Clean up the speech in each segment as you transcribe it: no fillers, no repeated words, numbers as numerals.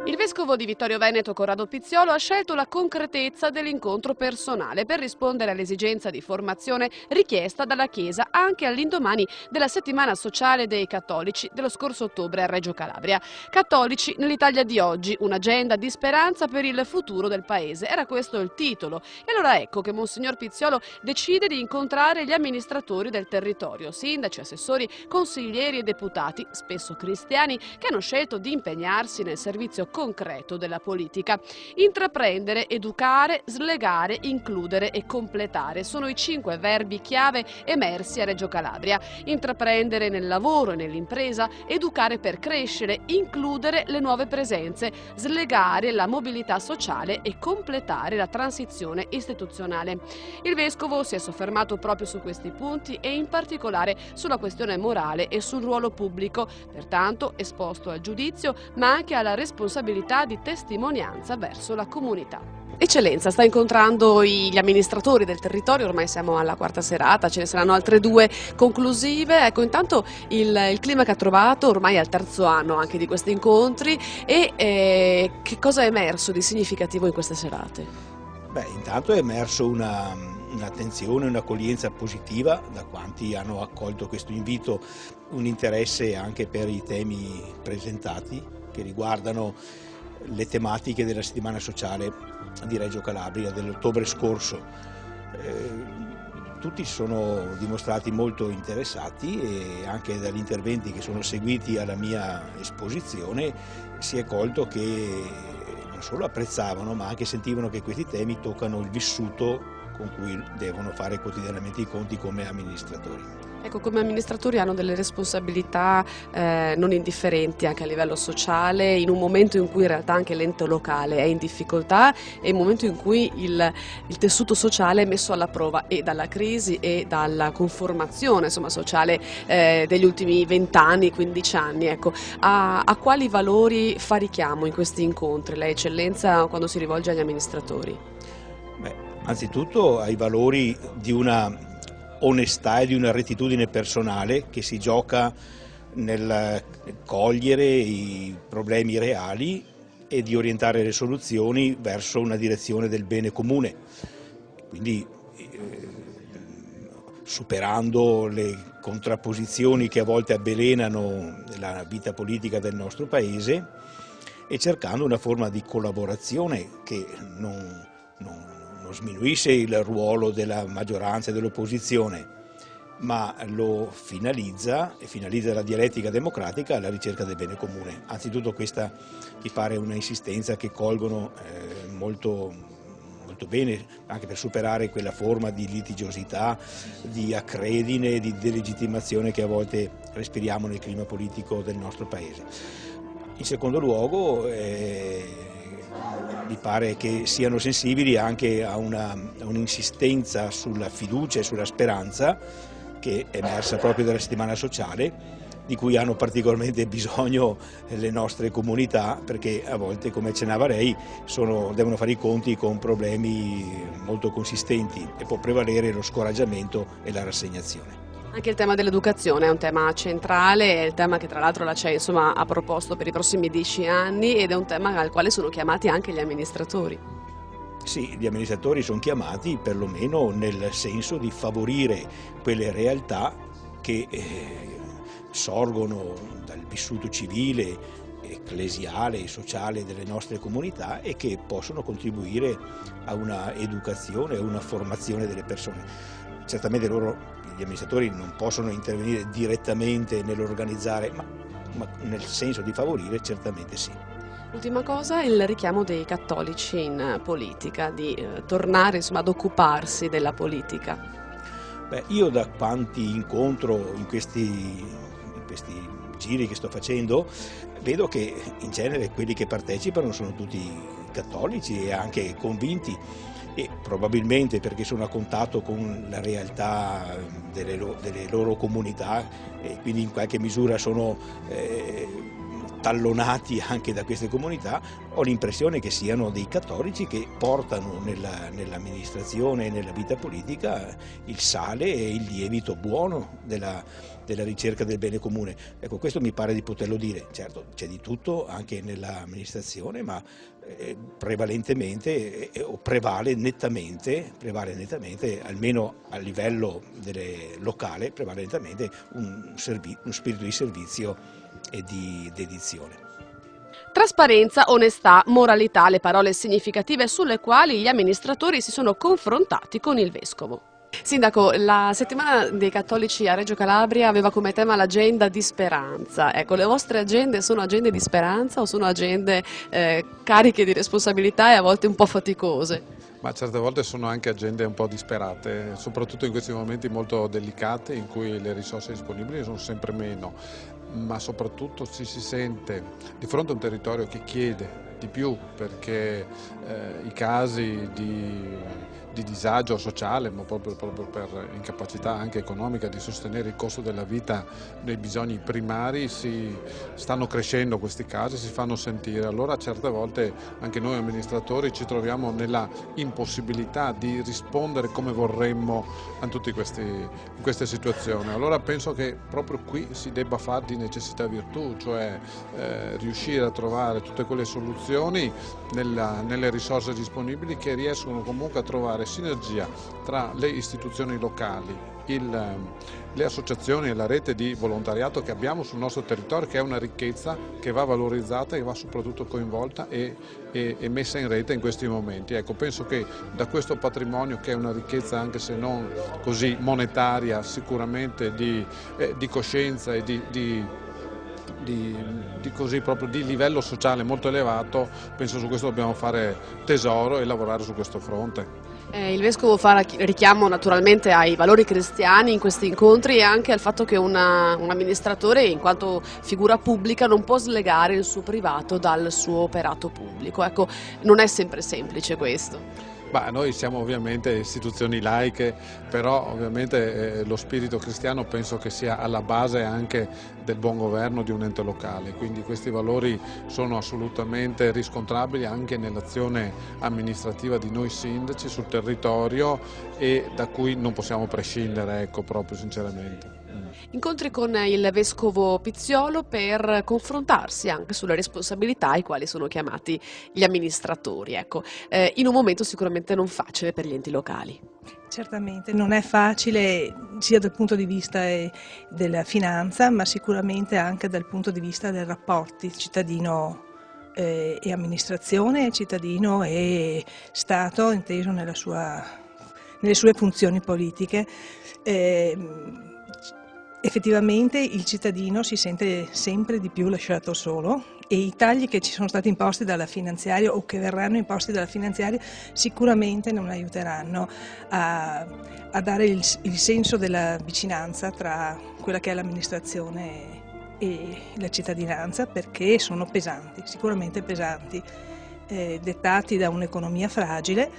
Il vescovo di Vittorio Veneto, Corrado Pizziolo, ha scelto la concretezza dell'incontro personale per rispondere all'esigenza di formazione richiesta dalla Chiesa anche all'indomani della settimana sociale dei cattolici dello scorso ottobre a Reggio Calabria. Cattolici nell'Italia di oggi, un'agenda di speranza per il futuro del Paese. Era questo il titolo. E allora ecco che Monsignor Pizziolo decide di incontrare gli amministratori del territorio, sindaci, assessori, consiglieri e deputati, spesso cristiani, che hanno scelto di impegnarsi nel servizio concreto della politica. Intraprendere, educare, slegare, includere e completare sono i 5 verbi chiave emersi a Reggio Calabria. Intraprendere nel lavoro e nell'impresa, educare per crescere, includere le nuove presenze, slegare la mobilità sociale e completare la transizione istituzionale. Il vescovo si è soffermato proprio su questi punti e in particolare sulla questione morale e sul ruolo pubblico, pertanto esposto al giudizio ma anche alla responsabilità di testimonianza verso la comunità. Eccellenza, sta incontrando gli amministratori del territorio, ormai siamo alla 4ª serata, ce ne saranno altre 2 conclusive. Ecco, intanto il clima che ha trovato, ormai è al 3° anno anche di questi incontri, e che cosa è emerso di significativo in queste serate? Beh, intanto è emerso un'attenzione, un'accoglienza positiva da quanti hanno accolto questo invito, un interesse anche per i temi presentati che riguardano le tematiche della settimana sociale di Reggio Calabria dell'ottobre scorso. Tutti si sono dimostrati molto interessati e anche dagli interventi che sono seguiti alla mia esposizione si è colto che non solo apprezzavano ma anche sentivano che questi temi toccano il vissuto con cui devono fare quotidianamente i conti come amministratori. Ecco, come amministratori hanno delle responsabilità non indifferenti anche a livello sociale, in un momento in cui in realtà anche l'ente locale è in difficoltà e in un momento in cui il tessuto sociale è messo alla prova e dalla crisi e dalla conformazione sociale degli ultimi 20 anni, 15 anni. Ecco, a quali valori fa richiamo in questi incontri Lei, Eccellenza, quando si rivolge agli amministratori? Beh, anzitutto ai valori di una onestà e di una rettitudine personale che si gioca nel cogliere i problemi reali e di orientare le soluzioni verso una direzione del bene comune. Quindi superando le contrapposizioni che a volte avvelenano la vita politica del nostro Paese e cercando una forma di collaborazione che non sminuisce il ruolo della maggioranza e dell'opposizione, ma lo finalizza la dialettica democratica alla ricerca del bene comune. Anzitutto questa mi pare una insistenza che colgono molto bene, anche per superare quella forma di litigiosità, di accredine, di delegittimazione che a volte respiriamo nel clima politico del nostro Paese. In secondo luogo, mi pare che siano sensibili anche a un'insistenza sulla fiducia e sulla speranza che è emersa proprio dalla settimana sociale, di cui hanno particolarmente bisogno le nostre comunità, perché a volte, come accennava lei, devono fare i conti con problemi molto consistenti e può prevalere lo scoraggiamento e la rassegnazione. Anche il tema dell'educazione è un tema centrale, è il tema che tra l'altro la CEI ha proposto per i prossimi 10 anni ed è un tema al quale sono chiamati anche gli amministratori. Sì, gli amministratori sono chiamati perlomeno nel senso di favorire quelle realtà che sorgono dal vissuto civile, ecclesiale e sociale delle nostre comunità e che possono contribuire a una educazione e una formazione delle persone. Certamente gli amministratori non possono intervenire direttamente nell'organizzare, ma nel senso di favorire certamente sì. Ultima cosa, il richiamo dei cattolici in politica, di tornare ad occuparsi della politica. Beh, io da quanti incontro in questi giri che sto facendo, vedo che in genere quelli che partecipano sono tutti cattolici e anche convinti, e probabilmente perché sono a contatto con la realtà delle loro comunità e quindi in qualche misura sono tallonati anche da queste comunità, ho l'impressione che siano dei cattolici che portano nell'amministrazione e nella vita politica il sale e il lievito buono della ricerca del bene comune. Ecco, questo mi pare di poterlo dire. Certo, c'è di tutto anche nell'amministrazione, ma prevalentemente o prevale nettamente, almeno a livello locale, prevale nettamente uno spirito di servizio e di dedizione. Trasparenza, onestà, moralità, le parole significative sulle quali gli amministratori si sono confrontati con il Vescovo. Sindaco, la settimana dei cattolici a Reggio Calabria aveva come tema l'agenda di speranza. Ecco, le vostre agende sono agende di speranza o sono agende cariche di responsabilità e a volte un po' faticose? Ma certe volte sono anche agende un po' disperate, soprattutto in questi momenti molto delicati in cui le risorse disponibili sono sempre meno, ma soprattutto ci si sente di fronte a un territorio che chiede di più, perché i casi di disagio sociale, ma proprio per incapacità anche economica di sostenere il costo della vita dei bisogni primari, stanno crescendo questi casi, si fanno sentire. Allora certe volte anche noi amministratori ci troviamo nella impossibilità di rispondere come vorremmo a tutte queste situazioni. Allora penso che proprio qui si debba fare di necessità virtù, cioè riuscire a trovare tutte quelle soluzioni nelle risorse disponibili che riescono comunque a trovare sinergia tra le istituzioni locali, le associazioni e la rete di volontariato che abbiamo sul nostro territorio, che è una ricchezza che va valorizzata e va soprattutto coinvolta e messa in rete in questi momenti. Ecco, penso che da questo patrimonio, che è una ricchezza anche se non così monetaria, sicuramente di coscienza e proprio di livello sociale molto elevato, penso su questo dobbiamo fare tesoro e lavorare su questo fronte. Il Vescovo fa richiamo naturalmente ai valori cristiani in questi incontri e anche al fatto che un amministratore, in quanto figura pubblica, non può slegare il suo privato dal suo operato pubblico. Ecco, non è sempre semplice questo. Noi siamo ovviamente istituzioni laiche, però ovviamente lo spirito cristiano penso che sia alla base anche del buon governo di un ente locale, quindi questi valori sono assolutamente riscontrabili anche nell'azione amministrativa di noi sindaci sul territorio e da cui non possiamo prescindere, ecco, proprio sinceramente. Incontri con il Vescovo Pizziolo per confrontarsi anche sulle responsabilità ai quali sono chiamati gli amministratori, ecco, in un momento sicuramente non facile per gli enti locali. Certamente non è facile sia dal punto di vista della finanza, ma sicuramente anche dal punto di vista dei rapporti cittadino e amministrazione, cittadino e Stato, inteso nelle sue funzioni politiche. Effettivamente il cittadino si sente sempre di più lasciato solo e i tagli che ci sono stati imposti dalla finanziaria o che verranno imposti dalla finanziaria sicuramente non aiuteranno a dare il senso della vicinanza tra quella che è l'amministrazione e la cittadinanza, perché sono pesanti, sicuramente pesanti, dettati da un'economia fragile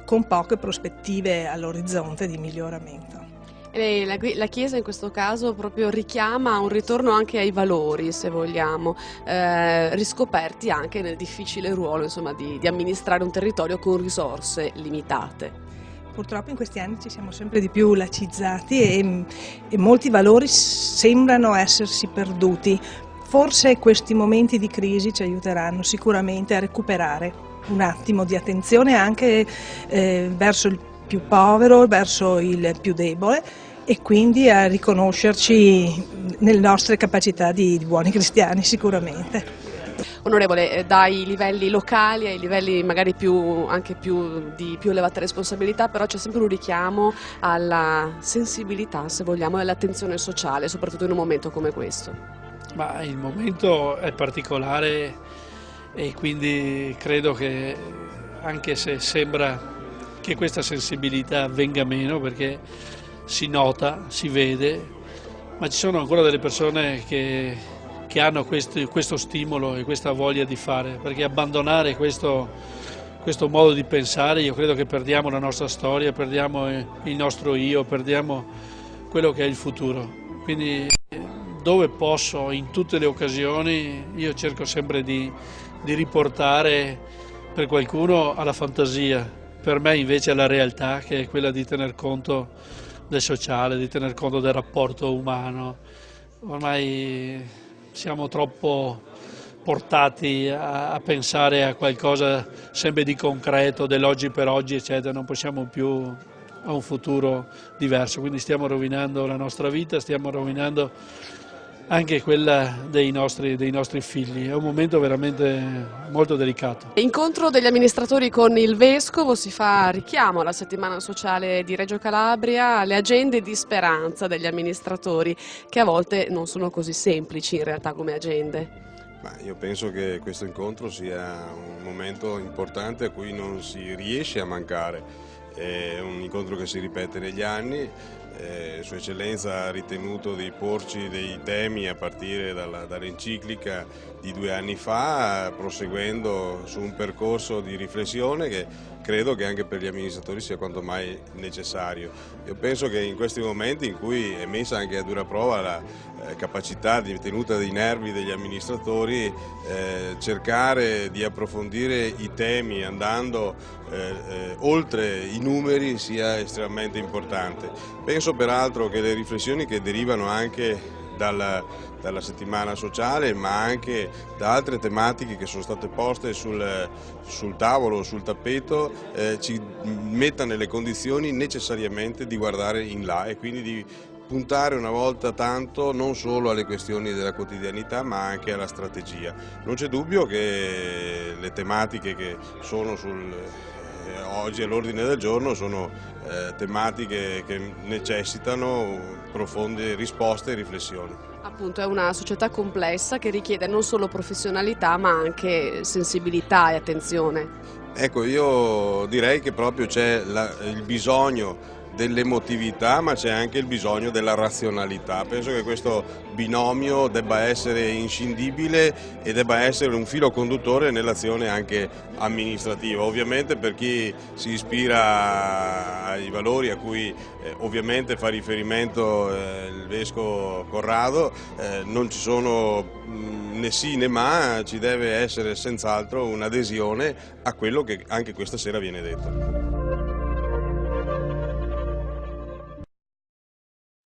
con poche prospettive all'orizzonte di miglioramento. La Chiesa in questo caso proprio richiama un ritorno anche ai valori, se vogliamo, riscoperti anche nel difficile ruolo, insomma, di amministrare un territorio con risorse limitate. Purtroppo in questi anni ci siamo sempre di più laicizzati e molti valori sembrano essersi perduti. Forse questi momenti di crisi ci aiuteranno sicuramente a recuperare un attimo di attenzione anche verso il più povero, verso il più debole e quindi a riconoscerci nelle nostre capacità di buoni cristiani sicuramente. Onorevole, dai livelli locali ai livelli magari di più elevata responsabilità, però c'è sempre un richiamo alla sensibilità, se vogliamo, e all'attenzione sociale, soprattutto in un momento come questo. Ma il momento è particolare e quindi credo che, anche se sembra che questa sensibilità venga meno, perché si nota, si vede, ma ci sono ancora delle persone che hanno questo stimolo e questa voglia di fare, perché abbandonare questo modo di pensare, io credo che perdiamo la nostra storia, perdiamo il nostro io, perdiamo quello che è il futuro. Quindi dove posso, in tutte le occasioni, io cerco sempre di riportare per qualcuno alla fantasia, per me invece alla realtà, che è quella di tener conto del sociale, di tener conto del rapporto umano. Ormai siamo troppo portati a pensare a qualcosa sempre di concreto, dell'oggi per oggi, eccetera, non possiamo più a un futuro diverso, quindi stiamo rovinando la nostra vita, stiamo rovinando anche quella dei nostri figli. È un momento veramente molto delicato. Incontro degli amministratori con il Vescovo, si fa richiamo alla settimana sociale di Reggio Calabria, alle agende di speranza degli amministratori, che a volte non sono così semplici in realtà come agende. Ma io penso che questo incontro sia un momento importante a cui non si riesce a mancare. È un incontro che si ripete negli anni, Sua Eccellenza ha ritenuto di porci dei temi a partire dall'enciclica di 2 anni fa, proseguendo su un percorso di riflessione che credo che anche per gli amministratori sia quanto mai necessario. Io penso che in questi momenti in cui è messa anche a dura prova la capacità di tenuta dei nervi degli amministratori, cercare di approfondire i temi andando oltre i numeri sia estremamente importante. Penso peraltro che le riflessioni che derivano anche dalla settimana sociale, ma anche da altre tematiche che sono state poste sul tavolo, sul tappeto, ci metta nelle condizioni necessariamente di guardare in là e quindi di puntare una volta tanto non solo alle questioni della quotidianità ma anche alla strategia. Non c'è dubbio che le tematiche che sono oggi all'ordine del giorno sono tematiche che necessitano profonde risposte e riflessioni. Appunto, è una società complessa che richiede non solo professionalità ma anche sensibilità e attenzione. Ecco, io direi che proprio c'è il bisogno dell'emotività, ma c'è anche il bisogno della razionalità. Penso che questo binomio debba essere inscindibile e debba essere un filo conduttore nell'azione anche amministrativa. Ovviamente per chi si ispira ai valori a cui ovviamente fa riferimento il Vescovo Corrado, non ci sono né sì né ma, ci deve essere senz'altro un'adesione a quello che anche questa sera viene detto.